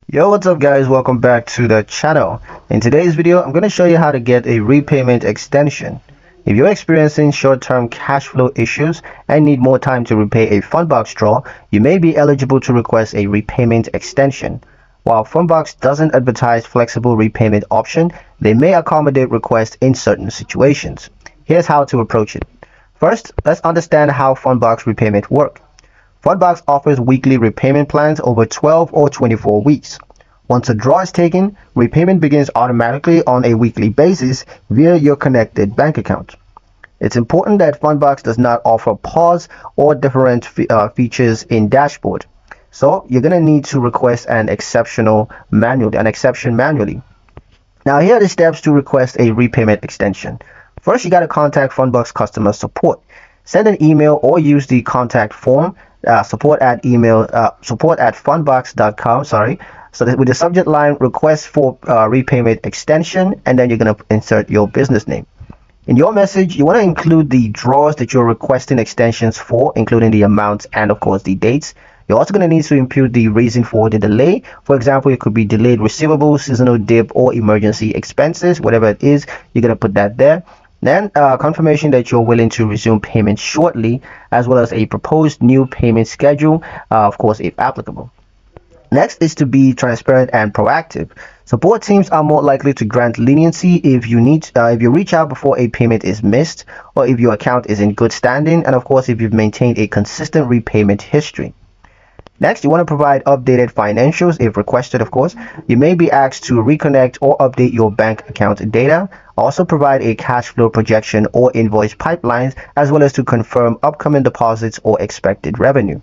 Yo, what's up guys? Welcome back to the channel. In today's video, I'm going to show you how to get a repayment extension. If you're experiencing short-term cash flow issues and need more time to repay a Fundbox draw, you may be eligible to request a repayment extension. While Fundbox doesn't advertise flexible repayment option, they may accommodate requests in certain situations. Here's how to approach it. First, let's understand how Fundbox repayment works. Fundbox offers weekly repayment plans over 12 or 24 weeks. Once a draw is taken, repayment begins automatically on a weekly basis via your connected bank account. It's important that Fundbox does not offer pause or different features in dashboard. So you're going to need to request an exception manually. Now here are the steps to request a repayment extension. First, you got to contact Fundbox customer support. Send an email or use the contact form support at fundbox.com. So that with the subject line request for repayment extension, and then you're going to insert your business name. In your message, you want to include the draws that you're requesting extensions for, including the amounts and of course the dates. You're also going to need to input the reason for the delay. For example, it could be delayed receivables, seasonal dip, or emergency expenses. Whatever it is, you're going to put that there. Then confirmation that you're willing to resume payment shortly, as well as a proposed new payment schedule, of course, if applicable. Next is to be transparent and proactive. Support teams are more likely to grant leniency if you reach out before a payment is missed, or if your account is in good standing, and of course if you've maintained a consistent repayment history. Next, you want to provide updated financials if requested, of course. You may be asked to reconnect or update your bank account data. Also provide a cash flow projection or invoice pipelines, as well as to confirm upcoming deposits or expected revenue.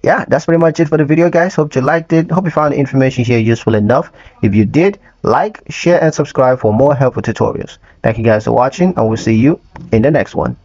Yeah, that's pretty much it for the video, guys. Hope you liked it. Hope you found the information here useful enough. If you did, like, share, and subscribe for more helpful tutorials. Thank you guys for watching, and we'll see you in the next one.